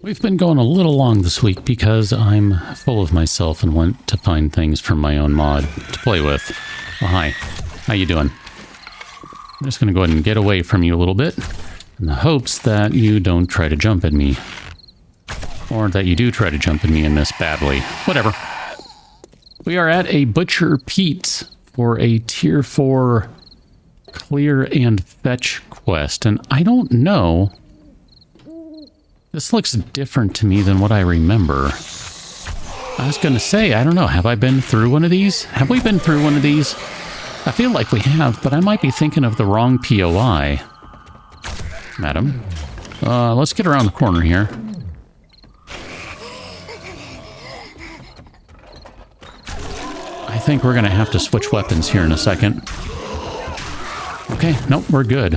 We've been going a little long this week because I'm full of myself and want to find things from my own mod to play with. Oh, hi. How you doing? I'm just going to go ahead and get away from you a little bit in the hopes that you don't try to jump at me. Or that you do try to jump at me and miss badly. Whatever. We are at a Butcher Pete's for a Tier 4 clear and fetch quest. And I don't know... This looks different to me than what I remember. I was going to say, I don't know, have I been through one of these? Have we been through one of these? I feel like we have, but I might be thinking of the wrong POI. Madam. Let's get around the corner here. I think we're going to have to switch weapons here in a second. Okay, nope, we're good.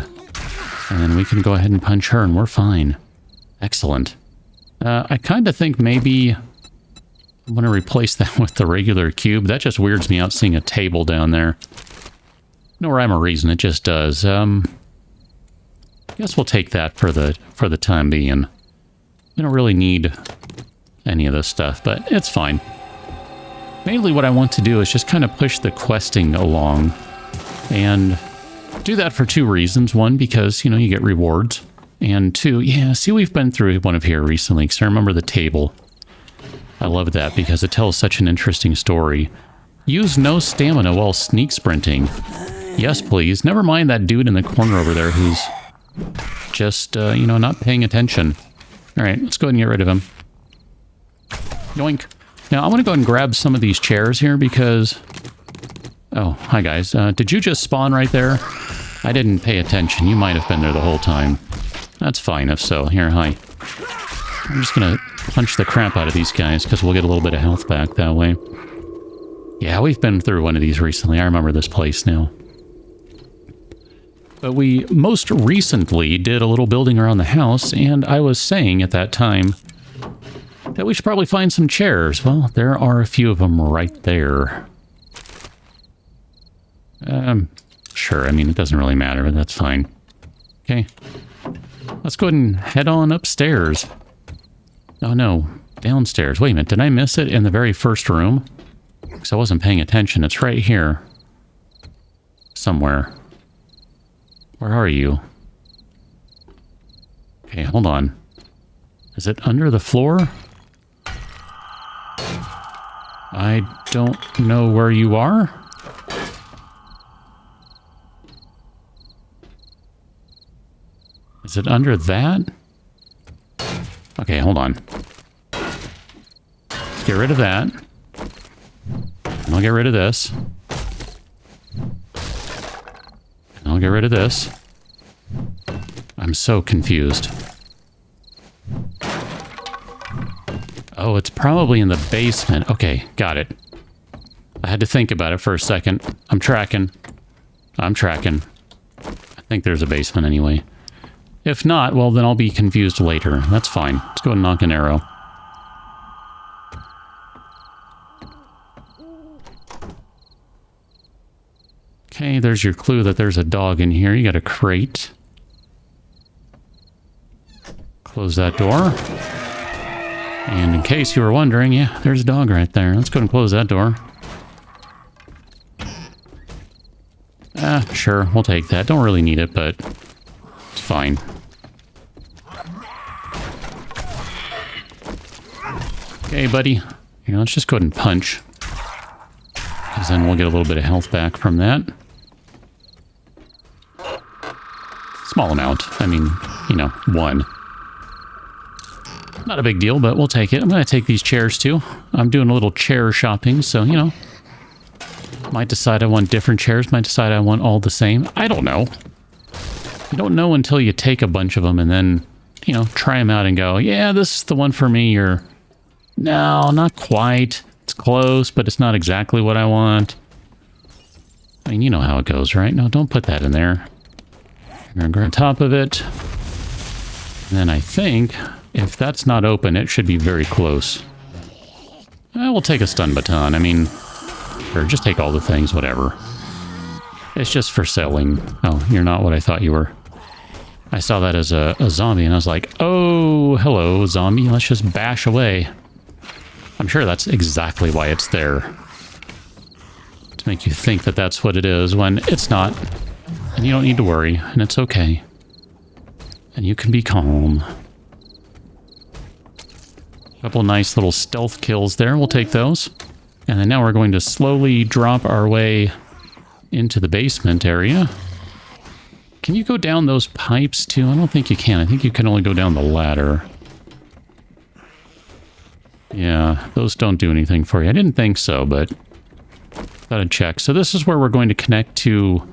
And then we can go ahead and punch her and we're fine. Excellent. I kind of think maybe I'm going to replace that with the regular cube. That just weirds me out seeing a table down there. No rhyme or reason, it just does. I guess we'll take that for the time being. We don't really need any of this stuff, but it's fine. Mainly what I want to do is just kind of push the questing along. And do that for two reasons. One, because, you know, you get rewards. And two, yeah, see, we've been through one of here recently, because I remember the table. I love that because it tells such an interesting story. Use no stamina while sneak sprinting. Yes, please. Never mind that dude in the corner over there who's just, you know, not paying attention. All right, let's go ahead and get rid of him. Yoink. Now, I want to go ahead and grab some of these chairs here because... Oh, hi guys. Did you just spawn right there? I didn't pay attention. You might have been there the whole time. That's fine if so. Here, hi. I'm just gonna punch the crap out of these guys because we'll get a little bit of health back that way. Yeah, we've been through one of these recently. I remember this place now. But we most recently did a little building around the house, and I was saying at that time that we should probably find some chairs. Well, there are a few of them right there. Sure, I mean, it doesn't really matter, but that's fine. Okay. Let's go ahead and head on upstairs. Oh no, downstairs. Wait a minute, did I miss it in the very first room? Because I wasn't paying attention. It's right here. Somewhere. Where are you? Okay, hold on. Is it under the floor? I don't know where you are. Is it under that? Okay, hold on. Let's get rid of that. And I'll get rid of this. And I'll get rid of this. I'm so confused. Oh, it's probably in the basement. Okay, got it. I had to think about it for a second. I'm tracking. I'm tracking. I think there's a basement anyway. If not, well, then I'll be confused later. That's fine. Let's go and knock an arrow. Okay, there's your clue that there's a dog in here. You got a crate. Close that door. And in case you were wondering, yeah, there's a dog right there. Let's go and close that door. Sure, we'll take that. Don't really need it, but it's fine. Okay, buddy. Here, let's just go ahead and punch. Because then we'll get a little bit of health back from that. Small amount. I mean, you know, one. Not a big deal, but we'll take it. I'm going to take these chairs too. I'm doing a little chair shopping, so, you know. Might decide I want different chairs. Might decide I want all the same. I don't know. You don't know until you take a bunch of them and then, you know, try them out and go, yeah, this is the one for me, or no, not quite. It's close, but it's not exactly what I want. I mean, you know how it goes, right? No, don't put that in there. I'm going to go on top of it. And then I think if that's not open, it should be very close. We'll take a stun baton. I mean, or just take all the things, whatever. It's just for selling. Oh, you're not what I thought you were. I saw that as a zombie, and I was like, oh, hello, zombie. Let's just bash away. I'm sure that's exactly why it's there. To make you think that that's what it is, when it's not. And you don't need to worry, and it's okay. And you can be calm. A couple nice little stealth kills there. We'll take those. And then now we're going to slowly drop our way into the basement area. Can you go down those pipes too? I don't think you can. I think you can only go down the ladder. Yeah, those don't do anything for you. I didn't think so, but gotta check. So this is where we're going to connect to,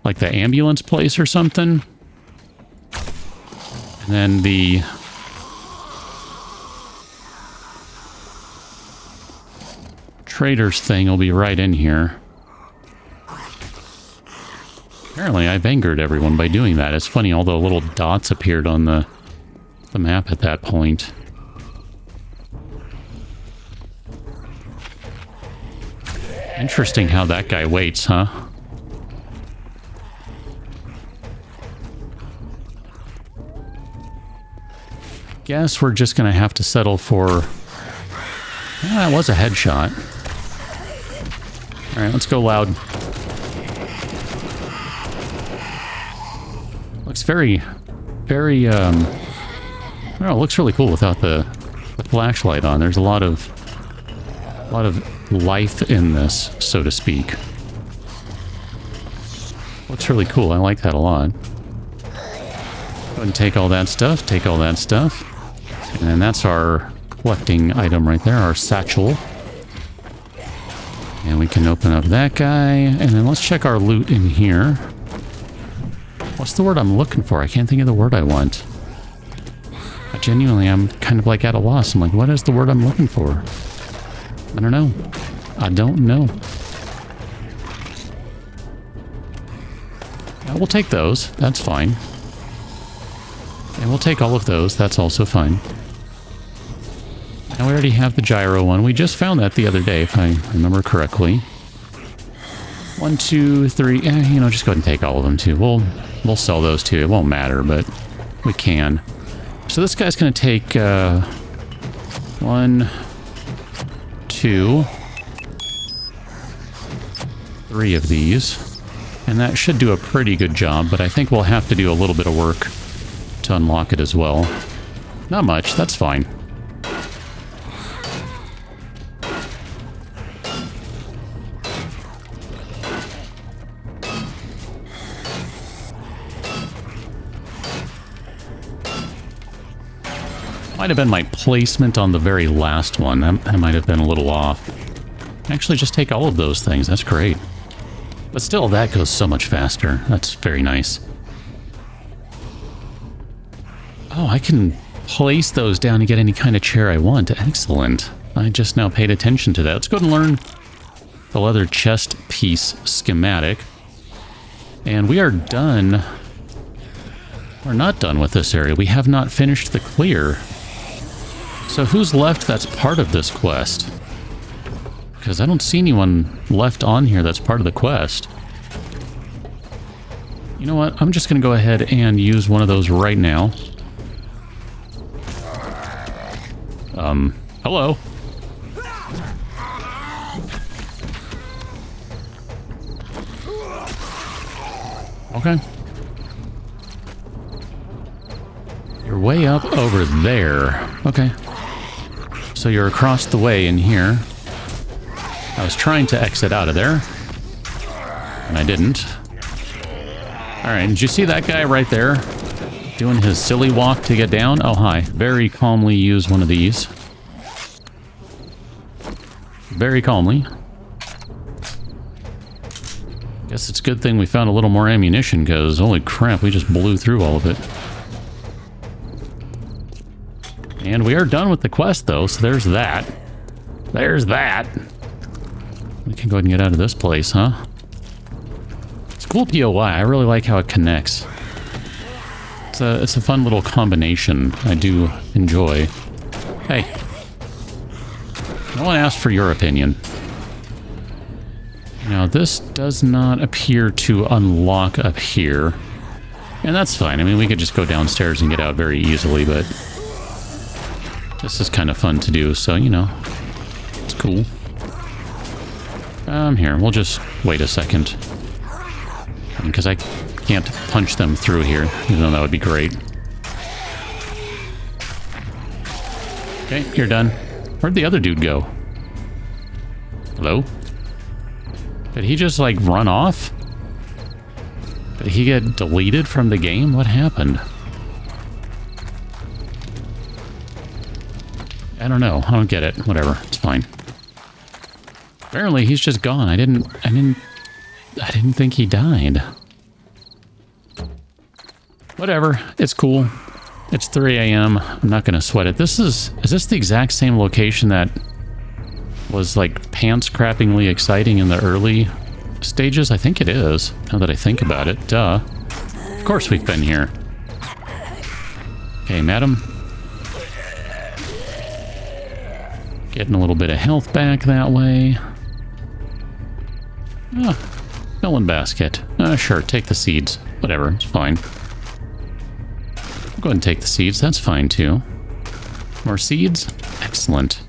like, the ambulance place or something. And then the traders thing will be right in here. Apparently, I've angered everyone by doing that. It's funny, all the little dots appeared on the map at that point. Interesting how that guy waits, huh? Guess we're just gonna have to settle for... Yeah, that was a headshot. Alright, let's go loud. Looks very, I don't know, it looks really cool without the flashlight on. There's a lot of life in this, so to speak. Looks really cool. I like that a lot. Go ahead and take all that stuff. Take all that stuff. And then that's our collecting item right there, our satchel. And we can open up that guy. And then let's check our loot in here. What's the word I'm looking for? I can't think of the word I want. Genuinely, I'm kind of like at a loss. I'm like, what is the word I'm looking for? I don't know. I don't know. We'll take those. That's fine. And we'll take all of those. That's also fine. And we already have the gyro one. We just found that the other day, if I remember correctly. 1, 2, 3. You know, just go ahead and take all of them too. We'll sell those too. It won't matter, but we can. So this guy's going to take 1, 2, 3 of these. And that should do a pretty good job, but I think we'll have to do a little bit of work to unlock it as well. Not much, that's fine. Might have been my placement on the very last one. That might have been a little off. Actually, just take all of those things. That's great. But still, that goes so much faster. That's very nice. Oh, I can place those down and get any kind of chair I want. Excellent. I just now paid attention to that. Let's go ahead and learn the leather chest piece schematic. And we are done. We're not done with this area. We have not finished the clear. So who's left that's part of this quest? Because I don't see anyone left on here that's part of the quest. You know what? I'm just going to go ahead and use one of those right now. Hello? Okay. You're way up over there. Okay. So you're across the way in here. I was trying to exit out of there. And I didn't. Alright, did you see that guy right there? Doing his silly walk to get down? Oh, hi. Very calmly use one of these. Very calmly. Guess it's a good thing we found a little more ammunition, because holy crap, we just blew through all of it. And we are done with the quest, though, so there's that. There's that. We can go ahead and get out of this place, huh? It's a cool POI. I really like how it connects. It's a fun little combination. I do enjoy. Hey. No one asked for your opinion. Now, this does not appear to unlock up here. And that's fine. I mean, we could just go downstairs and get out very easily, but this is kind of fun to do, so, you know, it's cool. Here, we'll just wait a second. Because I can't punch them through here, even though that would be great. Okay, you're done. Where'd the other dude go? Hello? Did he just, like, run off? Did he get deleted from the game? What happened? I don't know. I don't get it. Whatever. It's fine. Apparently, he's just gone. I didn't think he died. Whatever. It's cool. It's 3 a.m. I'm not going to sweat it. Is this the exact same location that was, like, pants-crappingly exciting in the early stages? I think it is, now that I think about it. Duh. Of course we've been here. Okay, madam. Getting a little bit of health back that way. Ah, melon basket. Sure, take the seeds. Whatever, it's fine. Go ahead and take the seeds, that's fine too. More seeds? Excellent.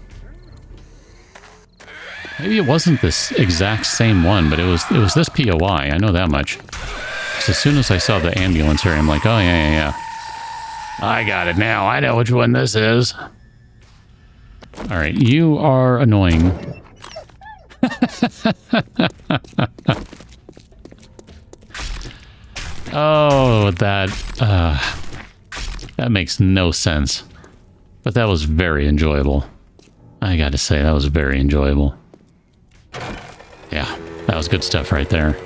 Maybe it wasn't this exact same one, but it was this POI, I know that much. Because as soon as I saw the ambulance area, I'm like, oh yeah. I got it now, I know which one this is. Alright, you are annoying. Oh, that makes no sense. But that was very enjoyable. I gotta say, that was very enjoyable. Yeah, that was good stuff right there.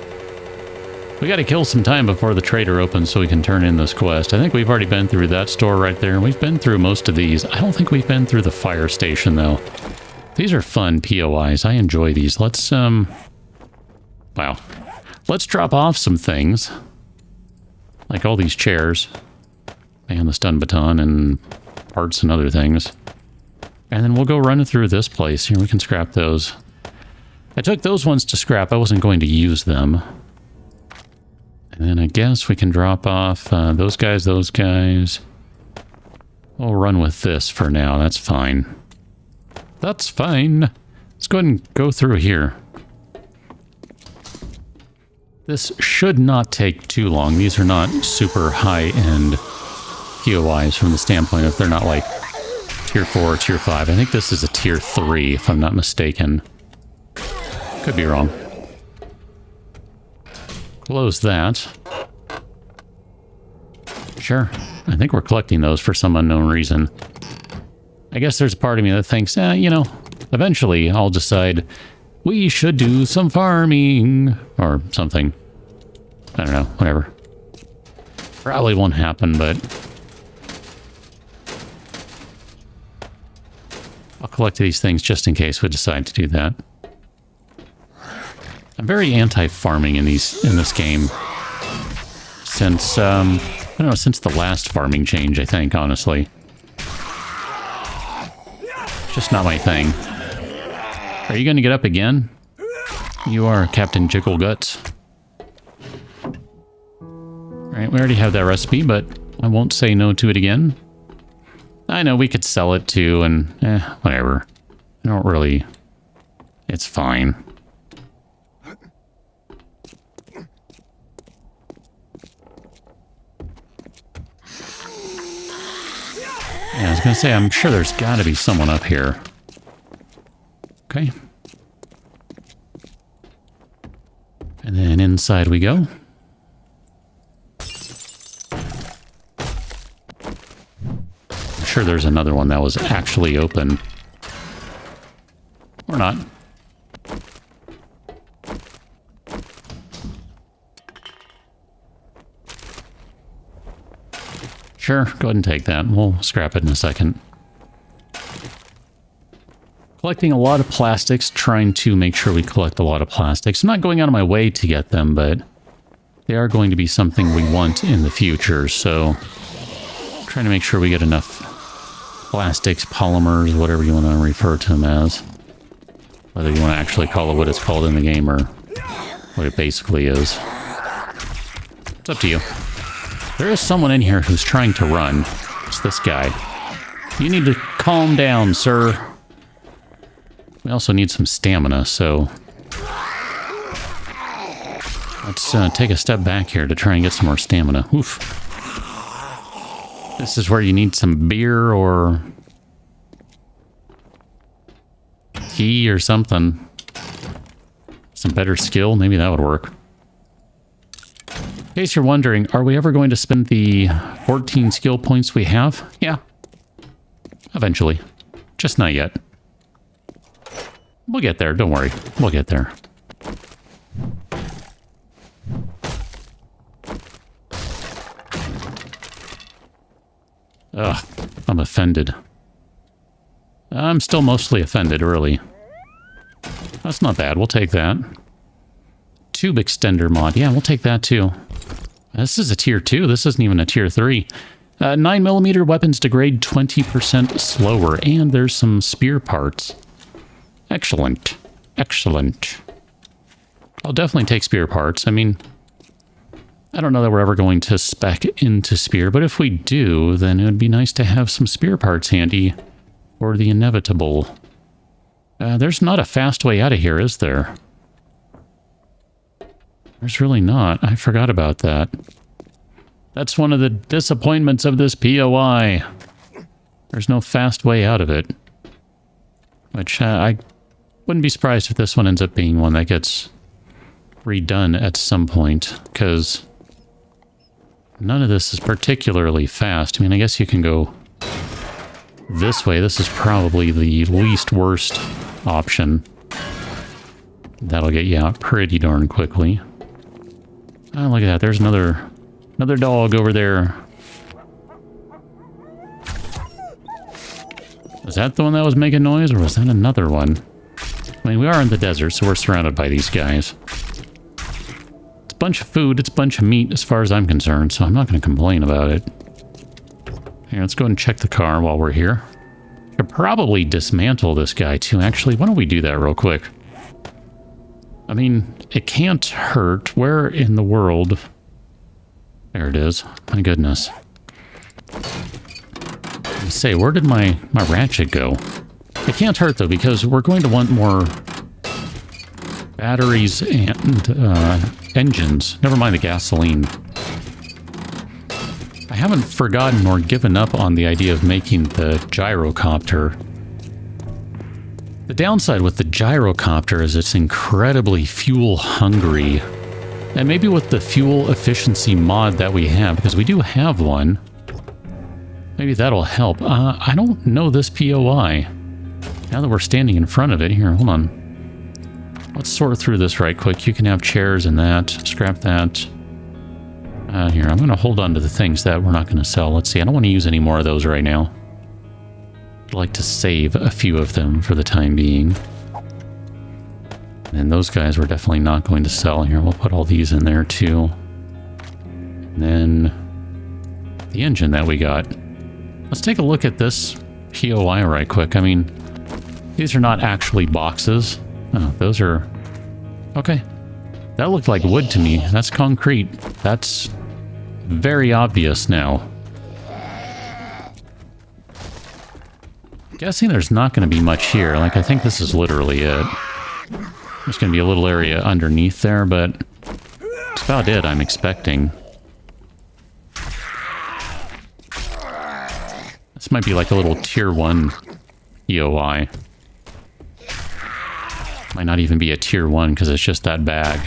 We gotta kill some time before the trader opens so we can turn in this quest. I think we've already been through that store right there. We've been through most of these. I don't think we've been through the fire station, though. These are fun POIs. I enjoy these. Let's, wow. Let's drop off some things. Like all these chairs. And the stun baton and parts and other things. And then we'll go run through this place. Here, we can scrap those. I took those ones to scrap. I wasn't going to use them. And then I guess we can drop off those guys. We'll run with this for now. That's fine. That's fine. Let's go ahead and go through here. This should not take too long. These are not super high-end POIs from the standpoint if they're not like tier 4 or tier 5. I think this is a tier 3, if I'm not mistaken. Could be wrong. Close that. Sure. I think we're collecting those for some unknown reason. I guess there's a part of me that thinks, you know, eventually I'll decide we should do some farming or something. I don't know, whatever. Probably won't happen, but I'll collect these things just in case we decide to do that. I'm very anti-farming in this game. Since, I don't know, since the last farming change, I think, honestly. Just not my thing. Are you going to get up again? You are Captain Jiggle Guts. Alright, we already have that recipe, but I won't say no to it again. I know we could sell it too, and whatever. I don't really... It's fine. Yeah, I was gonna say, I'm sure there's gotta be someone up here. Okay. And then inside we go. I'm sure there's another one that was actually open. Or not. Sure, go ahead and take that. We'll scrap it in a second. Collecting a lot of plastics, trying to make sure we collect a lot of plastics. I'm not going out of my way to get them, but they are going to be something we want in the future, so trying to make sure we get enough plastics, polymers, whatever you want to refer to them as. Whether you want to actually call it what it's called in the game or what it basically is. It's up to you. There is someone in here who's trying to run. It's this guy. You need to calm down, sir. We also need some stamina, so... let's take a step back here to try and get some more stamina. Oof. This is where you need some beer or... tea or something. Some better skill, maybe that would work. In case you're wondering, are we ever going to spend the 14 skill points we have? Yeah. Eventually. Just not yet. We'll get there, don't worry. We'll get there. Ugh, I'm offended. I'm still mostly offended, really. That's not bad, we'll take that. Tube extender mod, yeah, we'll take that too. This is a tier 2, this isn't even a tier 3. 9mm weapons degrade 20% slower, and there's some spear parts. Excellent. Excellent. I'll definitely take spear parts. I mean, I don't know that we're ever going to spec into spear, but if we do, then it would be nice to have some spear parts handy for the inevitable. There's not a fast way out of here, is there? There's really not. I forgot about that. That's one of the disappointments of this POI. There's no fast way out of it. Which I wouldn't be surprised if this one ends up being one that gets redone at some point, because none of this is particularly fast. I mean, I guess you can go this way. This is probably the least worst option. That'll get you out pretty darn quickly. Oh, look at that. There's another dog over there. Was that the one that was making noise, or was that another one? I mean, we are in the desert, so we're surrounded by these guys. It's a bunch of food, it's a bunch of meat as far as I'm concerned, so I'm not going to complain about it. Here, let's go ahead and check the car while we're here. Could probably dismantle this guy too. Actually, why don't we do that real quick? I mean, it can't hurt. Where in the world... There it is. My goodness. I say, where did my ratchet go? It can't hurt, though, because we're going to want more batteries and engines. Never mind the gasoline. I haven't forgotten or given up on the idea of making the gyrocopter. The downside with the gyrocopter is it's incredibly fuel hungry. And maybe with the fuel efficiency mod that we have, because we do have one, maybe that'll help. I don't know this POI. Now that we're standing in front of it, here, hold on. Let's sort through this right quick. You can have chairs and that. Scrap that. Here, I'm going to hold on to the things that we're not going to sell. Let's see, I don't want to use any more of those right now. I'd like to save a few of them for the time being. And those guys we're definitely not going to sell. Here, we'll put all these in there too. And then the engine that we got. Let's take a look at this POI right quick. I mean, these are not actually boxes. Oh, those are... Okay. That looked like wood to me. That's concrete. That's very obvious now. Guessing there's not going to be much here. Like, I think this is literally it. There's going to be a little area underneath there, but that's about it, I'm expecting. This might be like a little tier 1 POI. Might not even be a tier 1 because it's just that bag.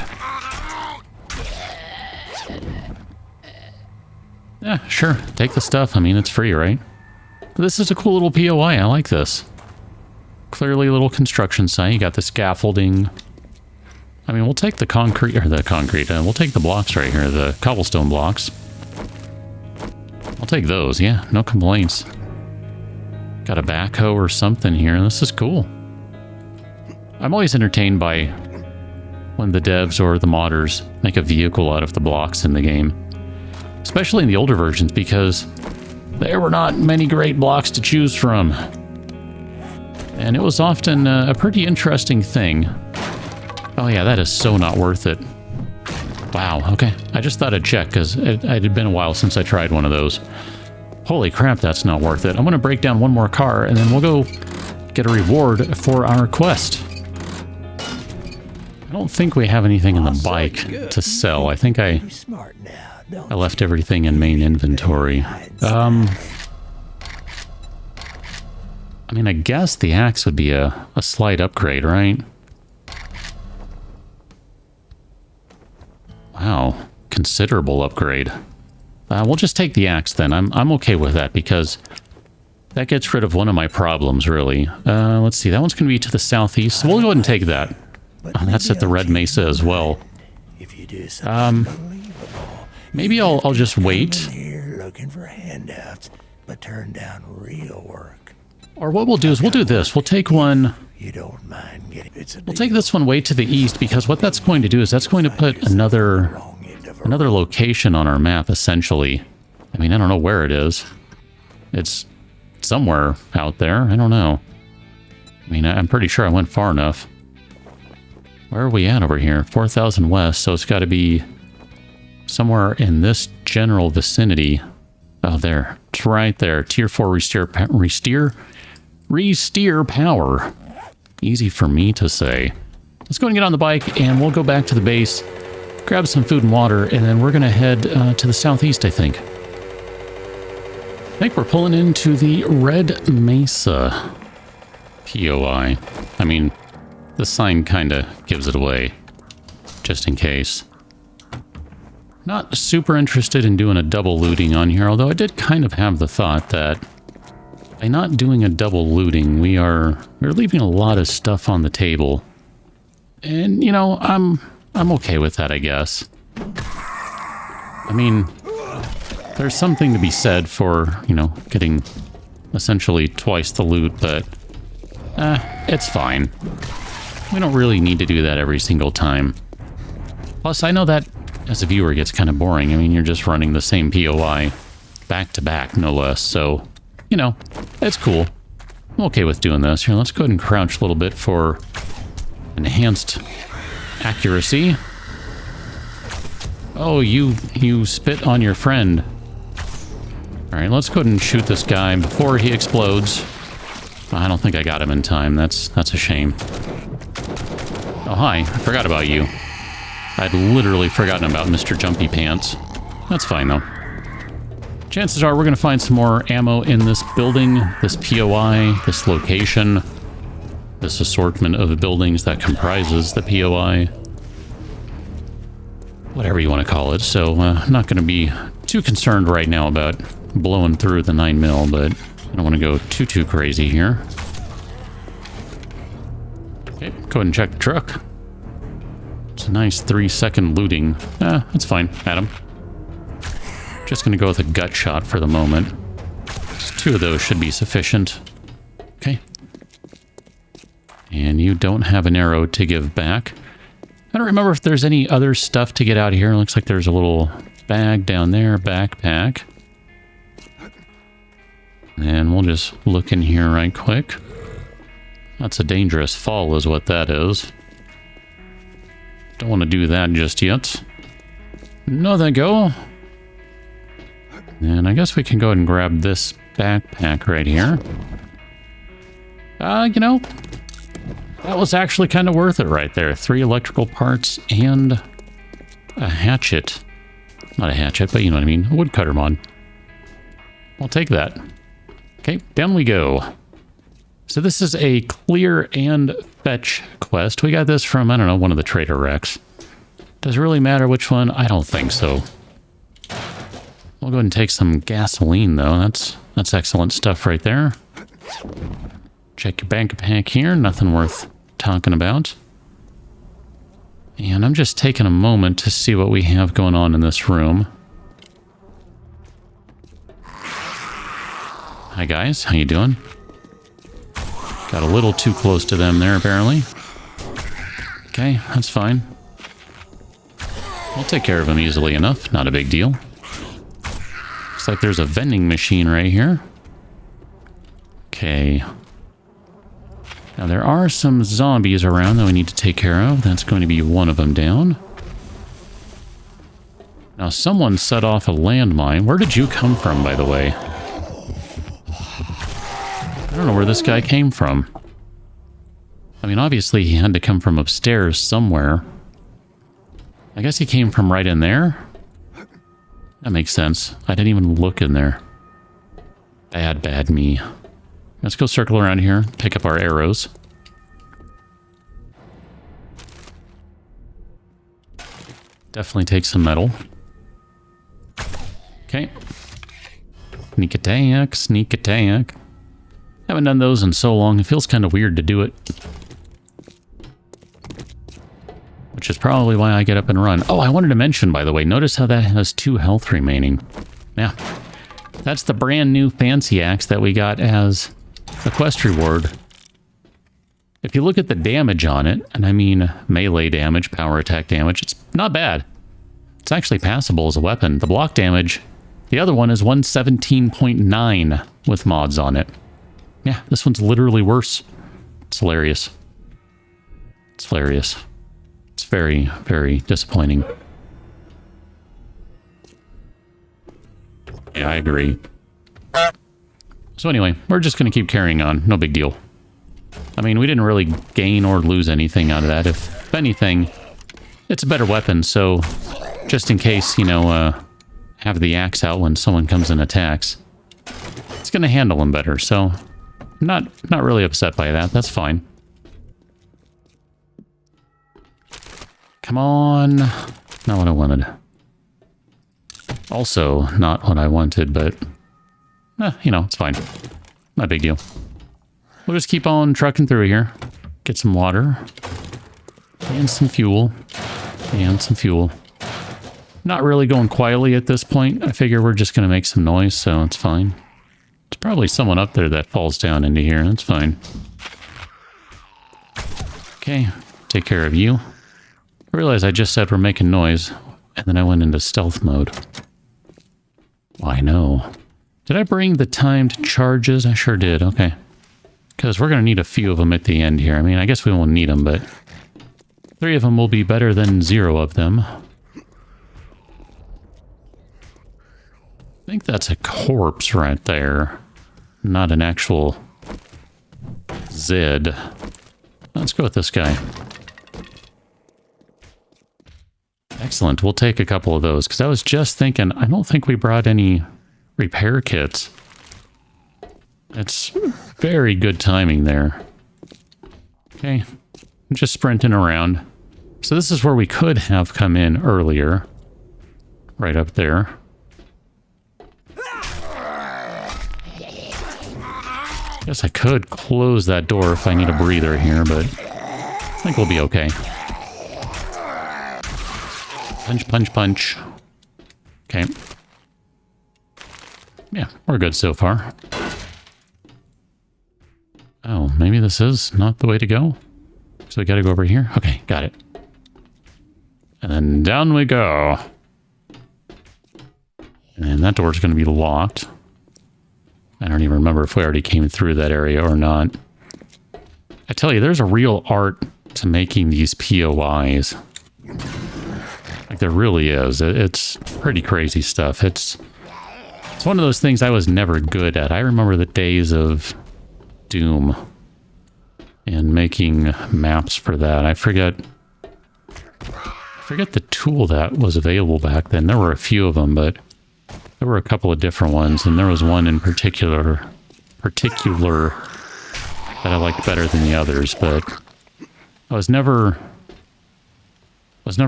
Yeah, sure. Take the stuff. I mean, it's free, right? But this is a cool little POI. I like this. Clearly a little construction site. You got the scaffolding. I mean, we'll take the concrete, we'll take the blocks right here, the cobblestone blocks. I'll take those, yeah, no complaints. Got a backhoe or something here. This is cool. I'm always entertained by when the devs or the modders make a vehicle out of the blocks in the game. Especially in the older versions, because there were not many great blocks to choose from. And it was often a pretty interesting thing. Oh yeah, that is so not worth it. Wow, okay. I just thought I'd check, because it had been a while since I tried one of those. Holy crap, that's not worth it. I'm going to break down one more car, and then we'll go get a reward for our quest. I don't think we have anything in the bike to sell. I think I left everything in main inventory. I mean, I guess the axe would be a slight upgrade, right? Wow, considerable upgrade. We'll just take the axe then. I'm okay with that because that gets rid of one of my problems, really. Let's see, that one's going to be to the southeast, so we'll go ahead and take that. Oh, that's at the Red Mesa as well. Maybe I'll just wait. Here looking for handouts, but turn down real work. Or what we'll do is we'll do this. We'll take one. You don't mind getting We'll take this one way to the east because what that's going to do is that's going to put another location on our map, essentially. I mean, I don't know where it is. It's somewhere out there. I don't know. I mean, I'm pretty sure I went far enough. Where are we at over here? 4,000 west, so it's got to be somewhere in this general vicinity. Oh, there. It's right there. Tier 4 re-steer power. Easy for me to say. Let's go and get on the bike, and we'll go back to the base, grab some food and water, and then we're going to head to the southeast, I think. I think we're pulling into the Red Mesa POI. I mean, the sign kind of gives it away, just in case. Not super interested in doing a double looting on here, although I did kind of have the thought that by not doing a double looting, we're leaving a lot of stuff on the table. And, you know, I'm okay with that, I guess. I mean, there's something to be said for, you know, getting essentially twice the loot, but it's fine. We don't really need to do that every single time. Plus, I know that as a viewer it gets kind of boring. I mean, you're just running the same POI back to back, no less. So, you know, it's cool. I'm okay with doing this. Here, let's go ahead and crouch a little bit for enhanced accuracy. Oh, you spit on your friend. All right, let's go ahead and shoot this guy before he explodes. I don't think I got him in time. That's a shame. Oh, hi. I forgot about you. I'd literally forgotten about Mr. Jumpy Pants. That's fine, though. Chances are we're going to find some more ammo in this building, this POI, this location, this assortment of buildings that comprises the POI. Whatever you want to call it. So, I'm not going to be too concerned right now about blowing through the 9mm, but I don't want to go too crazy here. Okay, go ahead and check the truck. It's a nice 3-second looting. That's fine, Adam. Just gonna go with a gut shot for the moment. Just 2 of those should be sufficient. Okay. And you don't have an arrow to give back. I don't remember if there's any other stuff to get out of here. It looks like there's a little bag down there, backpack. And we'll just look in here right quick. That's a dangerous fall is what that is. Don't want to do that just yet. No, thank you. And I guess we can go ahead and grab this backpack right here. You know, that was actually kind of worth it right there. 3 electrical parts and a hatchet. Not a hatchet, but you know what I mean. A woodcutter mod. I'll take that. Okay, down we go. So this is a clear and fetch quest. We got this from, I don't know, one of the trader wrecks. Does it really matter which one? I don't think so. We'll go ahead and take some gasoline, though. That's excellent stuff right there. Check your backpack here. Nothing worth talking about. And I'm just taking a moment to see what we have going on in this room. Hi, guys. How you doing? Got a little too close to them there, apparently. Okay, that's fine. I'll take care of them easily enough. Not a big deal. Looks like there's a vending machine right here. Okay. Now, there are some zombies around that we need to take care of. That's going to be one of them down. someone set off a landmine. Where did you come from, by the way? I don't know where this guy came from. I mean, obviously he had to come from upstairs somewhere. I guess he came from right in there? That makes sense. I didn't even look in there. Bad me. Let's go circle around here, pick up our arrows. Definitely take some metal. Okay. Sneak attack, sneak attack. Haven't done those in so long, it feels kind of weird to do it. Which is probably why I get up and run. Oh, I wanted to mention, by the way, notice how that has 2 health remaining. Yeah. That's the brand new fancy axe that we got as a quest reward. If you look at the damage on it, and I mean melee damage, power attack damage, it's not bad. It's actually passable as a weapon. The block damage, the other one is 117.9 with mods on it. Yeah, this one's literally worse. It's hilarious. It's hilarious. It's very, very disappointing. Yeah, I agree. So anyway, we're just going to keep carrying on. No big deal. I mean, we didn't really gain or lose anything out of that. If anything, it's a better weapon, so just in case, you know, have the axe out when someone comes and attacks, it's going to handle them better, so not really upset by that. That's fine. Come on. Not what I wanted. Also, not what I wanted, but, you know, it's fine. Not a big deal. We'll just keep on trucking through here. Get some water. And some fuel. And some fuel. Not really going quietly at this point. I figure we're just going to make some noise, so it's fine. There's probably someone up there that falls down into here. That's fine. Okay, take care of you. I realize I just said we're making noise, and then I went into stealth mode. Why, no. Did I bring the timed charges? I sure did, okay. Because we're going to need a few of them at the end here. I mean, I guess we won't need them, but 3 of them will be better than 0 of them. I think that's a corpse right there. Not an actual Zed. Let's go with this guy. Excellent. We'll take a couple of those, because I was just thinking, I don't think we brought any repair kits. That's very good timing there. Okay. I'm just sprinting around. So this is where we could have come in earlier. Right up there. Guess I could close that door if I need a breather here, but I think we'll be okay. Punch, punch, punch. Okay. Yeah, we're good so far. Oh, maybe this is not the way to go. So we gotta go over here. Okay, got it. And then down we go. And that door's gonna be locked. I don't even remember if we already came through that area or not. I tell you, there's a real art to making these POIs. Like, there really is. It's pretty crazy stuff. It's one of those things I was never good at. I remember the days of Doom and making maps for that. I forget the tool that was available back then. There were a few of them, but there were a couple of different ones, and there was one in particular that I liked better than the others, but I was never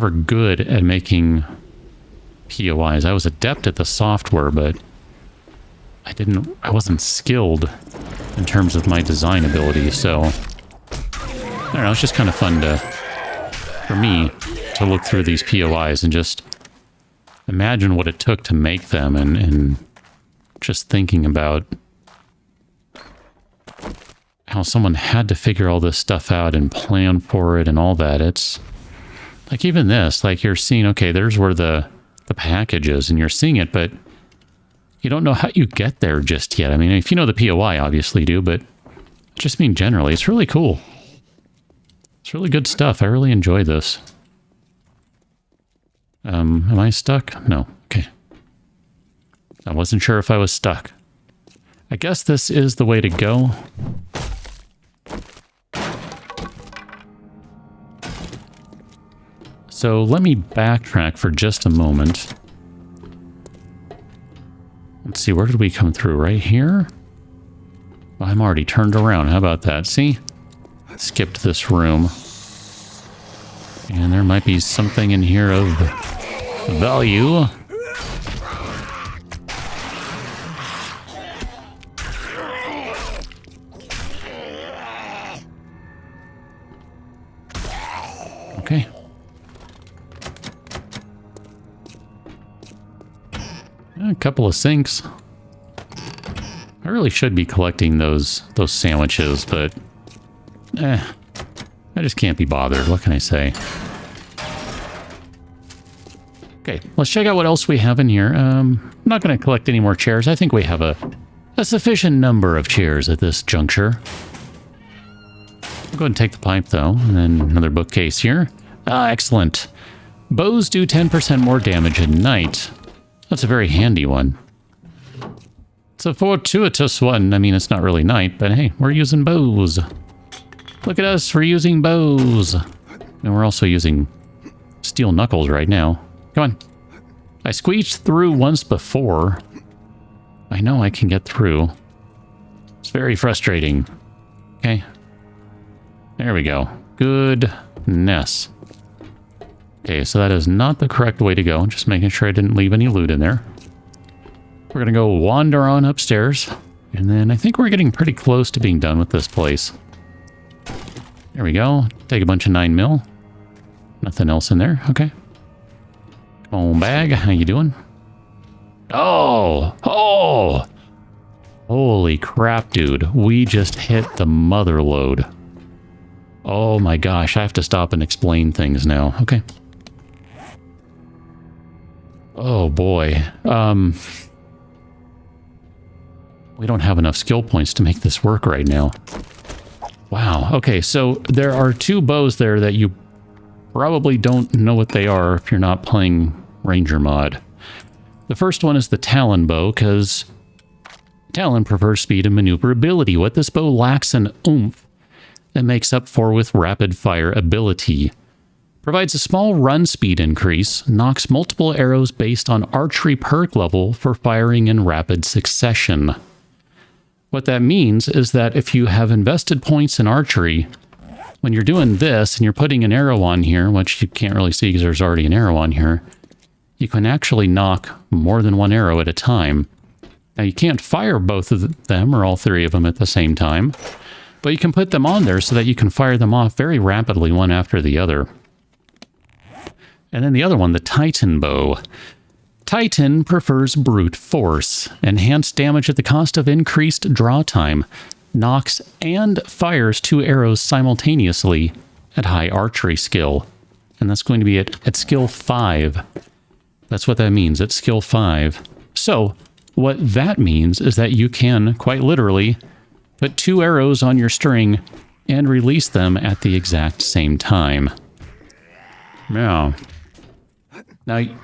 good at making POIs. I was adept at the software, but I wasn't skilled in terms of my design ability, so I don't know, it's just kind of fun for me to look through these POIs and just imagine what it took to make them, and just thinking about how someone had to figure all this stuff out and plan for it and all that. It's like, even this, like, you're seeing, okay, there's where the package is, and you're seeing it, but you don't know how you get there just yet. I mean, if you know the POI, obviously you do, but I just mean generally, it's really cool. It's really good stuff. I really enjoy this. Am I stuck? No. Okay. I wasn't sure if I was stuck. I guess this is the way to go. So let me backtrack for just a moment. Let's see, where did we come through? Right here? Well, I'm already turned around. How about that? See? Skipped this room. And there might be something in here of value. Okay. A couple of sinks. I really should be collecting those sandwiches, but I just can't be bothered. What can I say? Okay, let's check out what else we have in here. I'm not going to collect any more chairs. I think we have a sufficient number of chairs at this juncture. I'll go ahead and take the pipe, though, and then another bookcase here. Ah, excellent. Bows do 10% more damage at night. That's a very handy one. It's a fortuitous one. I mean, it's not really night, but hey, we're using bows. Look at us, we're using bows. And we're also using steel knuckles right now. Come on. I squeezed through once before. I know I can get through. It's very frustrating. Okay. There we go. Goodness. Okay, so that is not the correct way to go. Just making sure I didn't leave any loot in there. We're going to go wander on upstairs. And then I think we're getting pretty close to being done with this place. There we go. Take a bunch of 9mm. Nothing else in there. Okay. Come on, bag. How you doing? Oh! Oh! Holy crap, dude. We just hit the mother load. Oh my gosh. I have to stop and explain things now. Okay. Oh boy. We don't have enough skill points to make this work right now. Wow. Okay, so there are two bows there that you probably don't know what they are if you're not playing RangerMod. The first one is the Talon Bow, because Talon prefers speed and maneuverability. What this bow lacks in oomph, it makes up for with rapid fire ability. Provides a small run speed increase, knocks multiple arrows based on archery perk level for firing in rapid succession. What that means is that if you have invested points in archery, when you're doing this and you're putting an arrow on here, which you can't really see because there's already an arrow on here, you can actually knock more than one arrow at a time. Now you can't fire both of them or all three of them at the same time, but you can put them on there so that you can fire them off very rapidly one after the other. And then the other one, the Titan Bow. Titan prefers brute force, enhanced damage at the cost of increased draw time, knocks and fires 2 arrows simultaneously at high archery skill. And that's going to be at skill 5. That's what that means, at skill 5. So, what that means is that you can, quite literally, put 2 arrows on your string and release them at the exact same time. Now,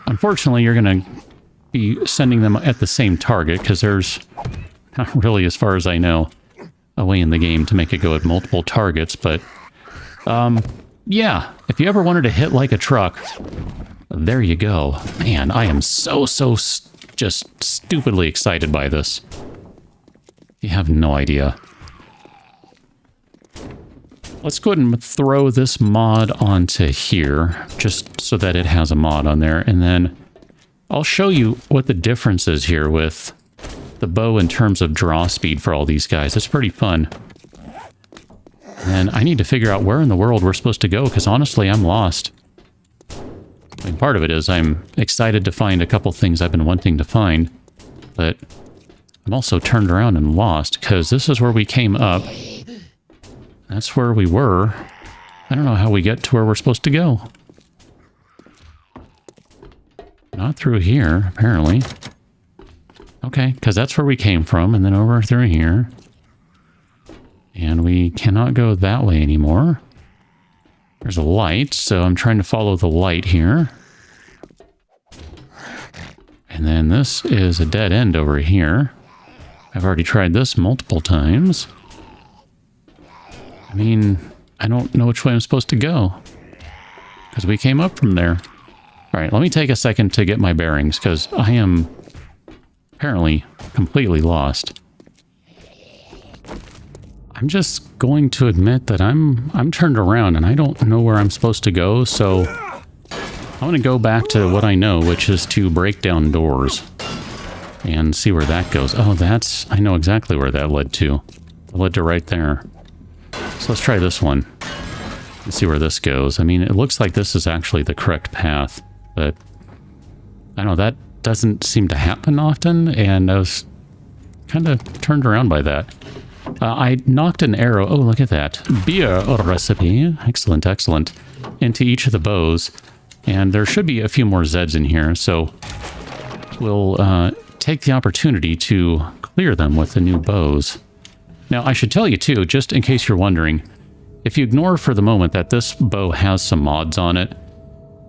unfortunately, you're going to be sending them at the same target because there's not really, as far as I know, a way in the game to make it go at multiple targets. But, yeah, if you ever wanted to hit like a truck, there you go. Man, I am so just stupidly excited by this. You have no idea. Let's go ahead and throw this mod onto here, just so that it has a mod on there, and then I'll show you what the difference is here with the bow in terms of draw speed for all these guys. It's pretty fun. And I need to figure out where in the world we're supposed to go, because honestly, I'm lost. I mean, part of it is I'm excited to find a couple things I've been wanting to find, but I'm also turned around and lost, because this is where we came up. That's where we were. I don't know how we get to where we're supposed to go. Not through here, apparently. Okay, because that's where we came from, and then over through here. And we cannot go that way anymore. There's a light, so I'm trying to follow the light here. And then this is a dead end over here. I've already tried this multiple times. I mean, I don't know which way I'm supposed to go, because we came up from there. All right, let me take a second to get my bearings, because I am apparently completely lost. I'm just going to admit that I'm turned around and I don't know where I'm supposed to go, so I'm going to go back to what I know, which is to break down doors and see where that goes. Oh, I know exactly where that led to. It led to right there. So let's try this one and see where this goes. I mean, it looks like this is actually the correct path, but I don't know, that doesn't seem to happen often, and I was kind of turned around by that. I knocked an arrow, oh look at that, beer recipe, excellent, excellent, into each of the bows, and there should be a few more Zeds in here, so we'll take the opportunity to clear them with the new bows. Now I should tell you too, just in case you're wondering, if you ignore for the moment that this bow has some mods on it,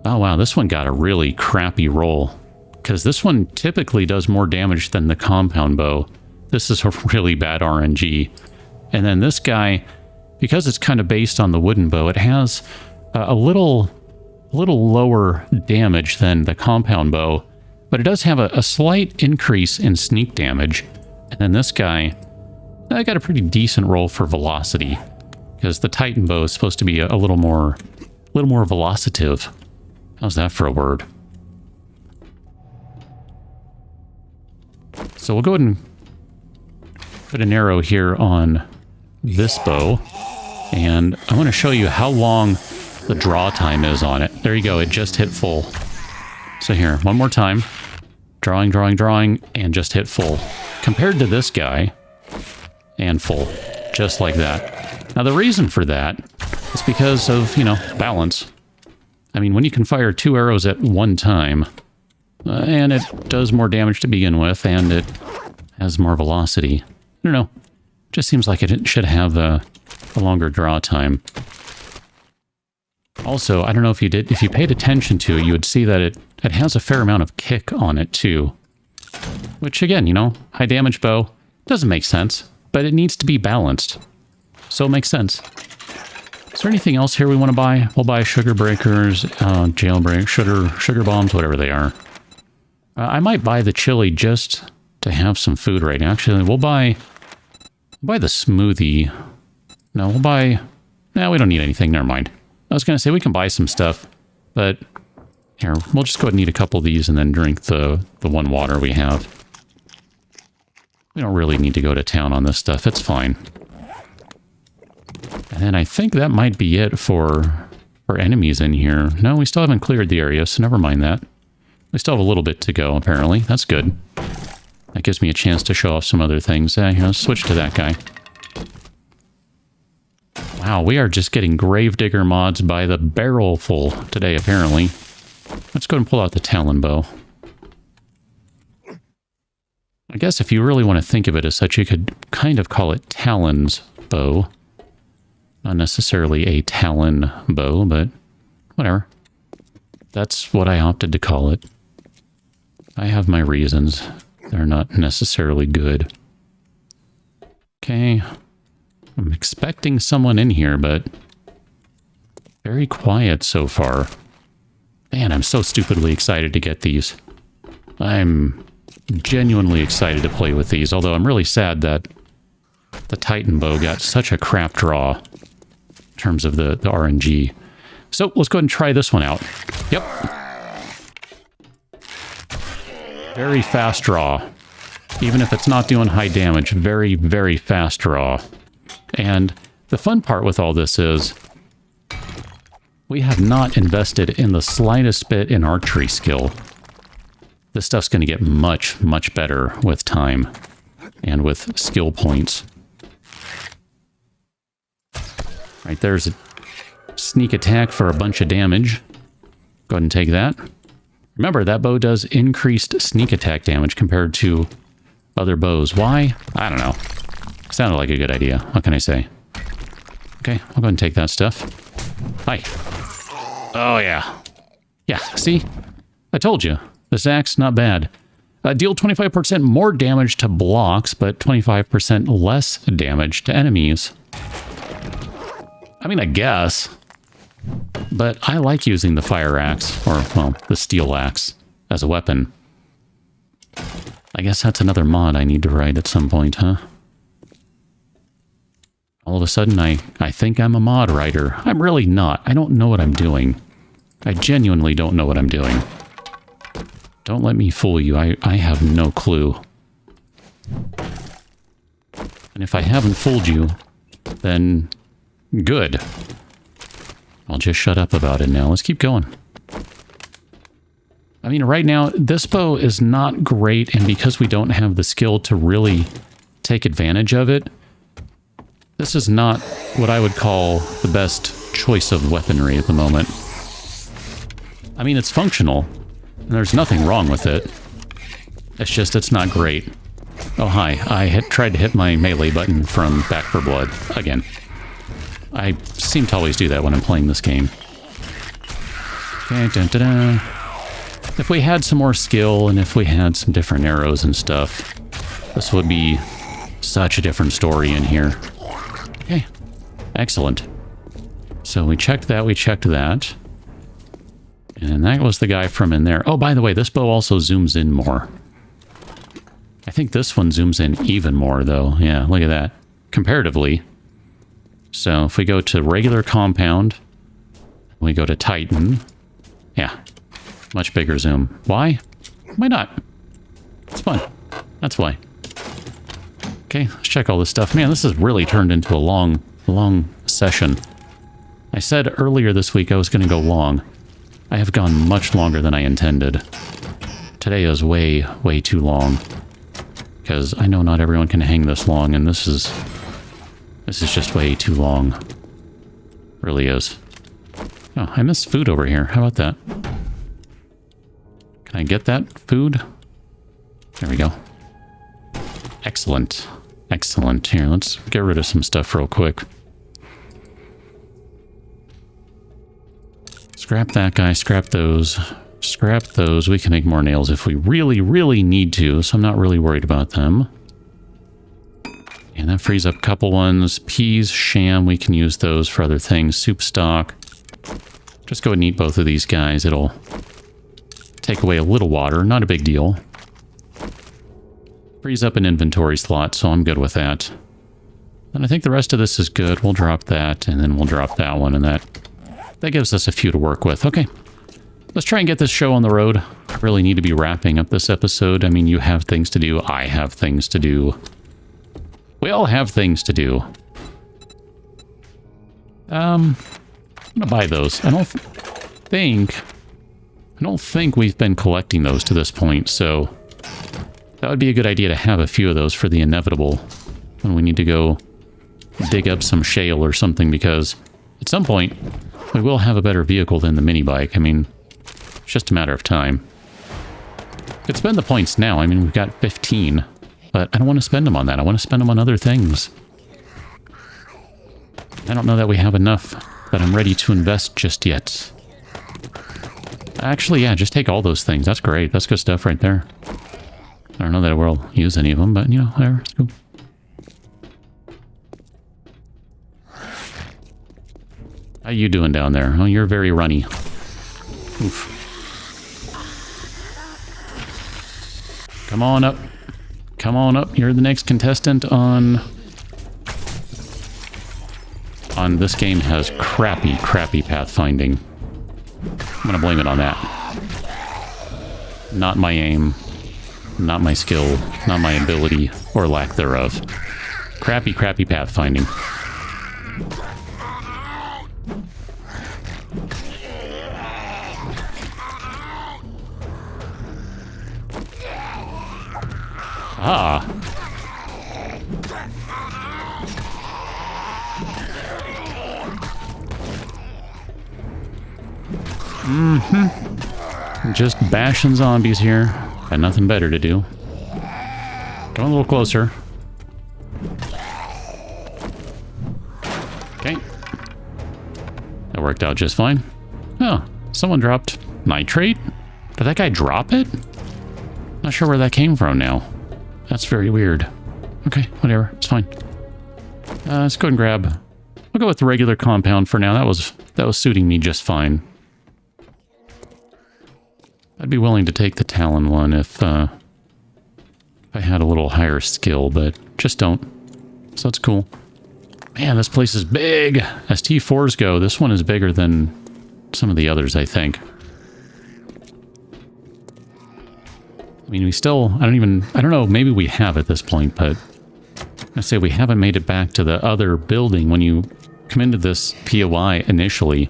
oh wow, this one got a really crappy roll, because this one typically does more damage than the compound bow. This is a really bad RNG. And then this guy, because it's kind of based on the wooden bow, it has a little lower damage than the compound bow, but it does have a slight increase in sneak damage. And then this guy, I got a pretty decent roll for velocity, because the Titan bow is supposed to be a little more velocitive. How's that for a word? So we'll go ahead and put an arrow here on this bow, and I want to show you how long the draw time is on it. There you go, it just hit full. So here, one more time. Drawing, drawing, drawing, and just hit full. Compared to this guy, and full. Just like that. Now the reason for that is because of, you know, balance. I mean, when you can fire 2 arrows at one time, and it does more damage to begin with, and it has more velocity. I don't know. Just seems like it should have a longer draw time. Also, I don't know if you paid attention to it, you would see that it has a fair amount of kick on it too. Which again, you know, high damage bow doesn't make sense, but it needs to be balanced. So it makes sense. Is there anything else here we want to buy? We'll buy sugar breakers, jailbreak, sugar bombs, whatever they are. I might buy the chili just to have some food right now. Actually, we'll buy the smoothie. No, we'll buy... No, we don't need anything. Never mind. I was going to say we can buy some stuff, but here, we'll just go ahead and eat a couple of these and then drink the one water we have. We don't really need to go to town on this stuff. It's fine. And then I think that might be it for enemies in here. No, we still haven't cleared the area, so never mind that. We still have a little bit to go, apparently. That's good. That gives me a chance to show off some other things. Here, let's switch to that guy. Wow, we are just getting Gravedigger mods by the barrel full today, apparently. Let's go and pull out the Talon Bow. I guess if you really want to think of it as such, you could kind of call it Talon's Bow. Not necessarily a Talon Bow, but whatever. That's what I opted to call it. I have my reasons. They're not necessarily good. Okay. I'm expecting someone in here, but very quiet so far. Man, I'm so stupidly excited to get these. I'm genuinely excited to play with these, although I'm really sad that the Titan Bow got such a crap draw in terms of the RNG. So let's go ahead and try this one out. Yep. Very fast draw. Even if it's not doing high damage, very, very fast draw. And the fun part with all this is we have not invested in the slightest bit in archery skill. This stuff's going to get much, much better with time and with skill points. Right, there's a sneak attack for a bunch of damage. Go ahead and take that. Remember, that bow does increased sneak attack damage compared to other bows. Why? I don't know. Sounded like a good idea. What can I say? Okay, I'll go ahead and take that stuff. Hi. Oh, yeah. Yeah, see? I told you. This axe, not bad. Deal 25% more damage to blocks, but 25% less damage to enemies. I mean, I guess. But I like using the fire axe, or, well, the steel axe, as a weapon. I guess that's another mod I need to write at some point, huh? All of a sudden, I think I'm a mod writer. I'm really not. I don't know what I'm doing. I genuinely don't know what I'm doing. Don't let me fool you. I have no clue. And if I haven't fooled you, then good. I'll just shut up about it now. Let's keep going. I mean, right now, this bow is not great, and because we don't have the skill to really take advantage of it, this is not what I would call the best choice of weaponry at the moment. I mean, it's functional, and there's nothing wrong with it. It's just, it's not great. Oh, hi. I tried to hit my melee button from Back 4 Blood again. I seem to always do that when I'm playing this game. Okay, dun-dun-dun. If we had some more skill, and if we had some different arrows and stuff, this would be such a different story in here. Okay, excellent. So we checked that, And that was the guy from in there. Oh, by the way, this bow also zooms in more. I think this one zooms in even more, though. Yeah, look at that. Comparatively. So if we go to regular compound, we go to Titan. Yeah, much bigger zoom. Why? Why not? It's fun. That's why. Okay, let's check all this stuff. Man, this has really turned into a long session. I said earlier this week I was going to go long. I have gone much longer than I intended. Today is way too long. Because I know not everyone can hang this long, and this is just way too long. Really is. Oh, I missed food over here. How about that? Can I get that food? There we go. Excellent. Excellent. Here, let's get rid of some stuff real quick. Scrap that guy, scrap those. Scrap those. We can make more nails if we really need to, so I'm not really worried about them. And that frees up a couple ones. Peas, sham, we can use those for other things. Soup stock. Just go ahead and eat both of these guys. It'll take away a little water, not a big deal. Frees up an inventory slot, so I'm good with that. And I think the rest of this is good. We'll drop that, and then we'll drop that one, and that gives us a few to work with. Okay, let's try and get this show on the road. I really need to be wrapping up this episode. I mean, you have things to do. I have things to do. We all have things to do. I'm gonna buy those. I don't think we've been collecting those to this point, so that would be a good idea to have a few of those for the inevitable when we need to go dig up some shale or something, because at some point we will have a better vehicle than the mini bike. I mean, it's just a matter of time. Could spend the points now. I mean, we've got 15, but I don't want to spend them on that. I want to spend them on other things. I don't know that we have enough that I'm ready to invest just yet. Actually, yeah, just take all those things. That's great. That's good stuff right there. I don't know that we'll use any of them, but, you know, whatever. It's cool. How you doing down there? Oh, you're very runny. Oof. Come on up. Come on up. You're the next contestant on this game has crappy pathfinding. I'm gonna blame it on that. Not my aim. Not my skill. Not my ability. Or lack thereof. Crappy pathfinding. Ah. Just bashing zombies here. Got nothing better to do. Come a little closer. Okay. That worked out just fine. Oh, someone dropped nitrate? Did that guy drop it? Not sure where that came from now. That's very weird. Okay, whatever. It's fine. Let's go and grab... We'll go with the regular compound for now. That was suiting me just fine. I'd be willing to take the Talon one if I had a little higher skill, but just don't. So that's cool. Man, this place is big. As T4s go, this one is bigger than some of the others, I think. I mean, we still... I don't know, maybe we have at this point, but... I say we haven't made it back to the other building. When you come into this POI initially,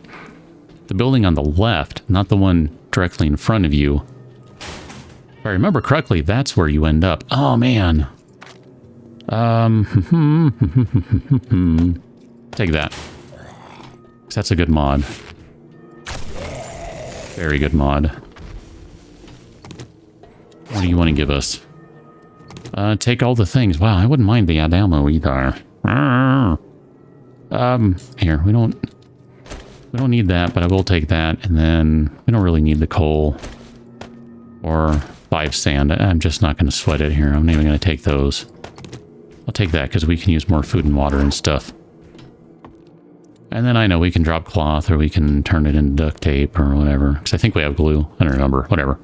the building on the left, not the one directly in front of you. If I remember correctly, that's where you end up. Oh, man. Take that. 'Cause that's a good mod. Very good mod. What do you want to give us? Take all the things. Wow, I wouldn't mind the ammo either. Here, we don't need that, but I will take that. And then we don't really need the coal or 5 sand. I'm just not going to sweat it here. I'm not even going to take those. I'll take that because we can use more food and water and stuff. And then I know we can drop cloth or we can turn it into duct tape or whatever. Because I think we have glue. I don't remember. Whatever.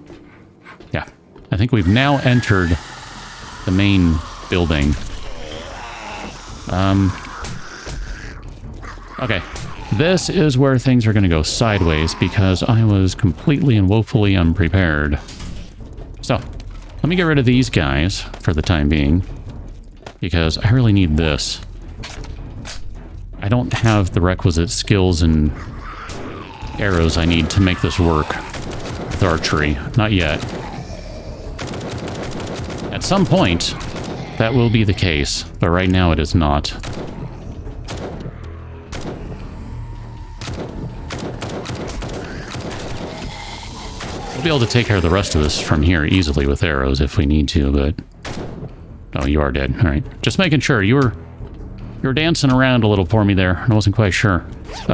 Yeah. I think we've now entered the main building. Okay. This is where things are going to go sideways because I was completely and woefully unprepared. So, let me get rid of these guys for the time being because I really need this. I don't have the requisite skills and arrows I need to make this work with archery. Not yet. At some point, that will be the case, but right now it is not. We'll be able to take care of the rest of this from here easily with arrows if we need to, but... Oh, you are dead. Alright. Just making sure. You were dancing around a little for me there. I wasn't quite sure.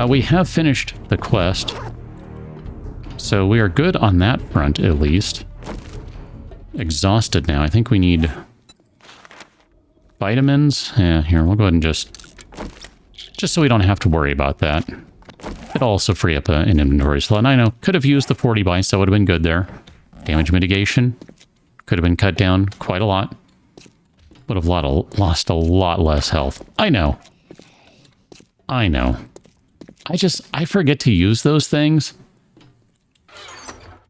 We have finished the quest. So we are good on that front, at least. Exhausted now. I think we need vitamins. Yeah, here, we'll go ahead and just so we don't have to worry about that. It'll also free up an inventory slot. And I know, could have used the 40 bites, that would have been good there. Damage mitigation could have been cut down quite a lot. Would have lost a lot less health. I know. I forget to use those things.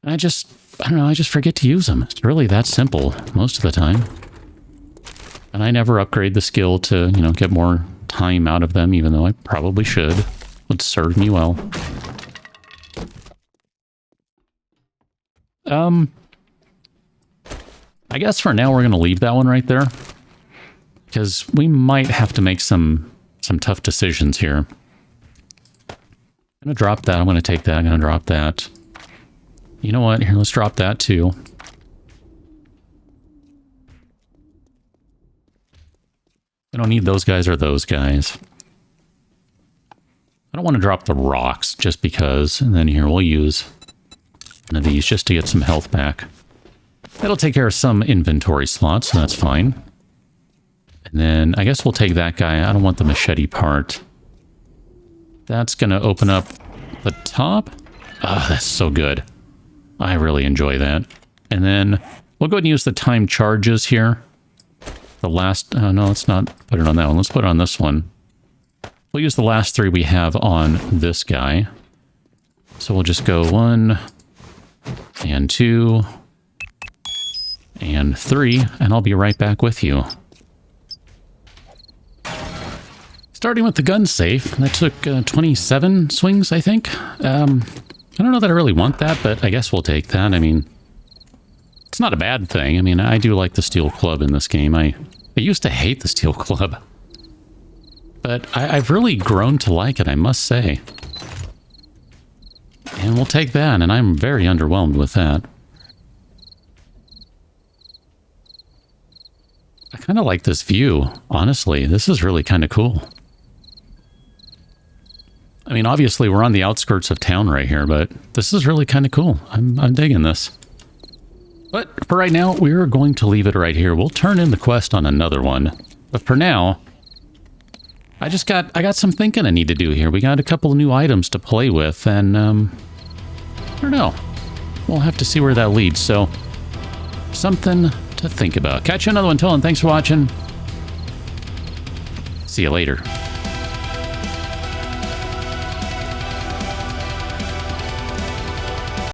I don't know, I just forget to use them. It's really that simple most of the time. And I never upgrade the skill to, you know, get more time out of them, even though I probably should. Would serve me well. I guess for now we're going to leave that one right there. Because we might have to make some tough decisions here. I'm going to drop that. I'm going to take that. I'm going to drop that. You know what? Here, let's drop that too. I don't need those guys or those guys. I don't want to drop the rocks just because. And then here, we'll use one of these just to get some health back. That'll take care of some inventory slots, so that's fine. And then I guess we'll take that guy. I don't want the machete part. That's going to open up the top. Ah, that's so good. I really enjoy that. And then we'll go ahead and use the time charges here. The last... no, let's not put it on that one. Let's put it on this one. We'll use the last 3 we have on this guy. So we'll just go 1 and 2 and 3, and I'll be right back with you. Starting with the gun safe, that took 27 swings, I think. I don't know that I really want that, but I guess we'll take that. I mean, it's not a bad thing. I mean, I do like the steel club in this game. I used to hate the steel club, but I've really grown to like it, I must say. And we'll take that, and I'm very underwhelmed with that. I kind of like this view, honestly. This is really kind of cool. I mean, obviously, we're on the outskirts of town right here, but this is really kind of cool. I'm digging this. But for right now, we're going to leave it right here. We'll turn in the quest on another one. But for now, I got some thinking I need to do here. We got a couple of new items to play with, and I don't know. We'll have to see where that leads. So, something to think about. Catch you another one, Talon. Thanks for watching. See you later.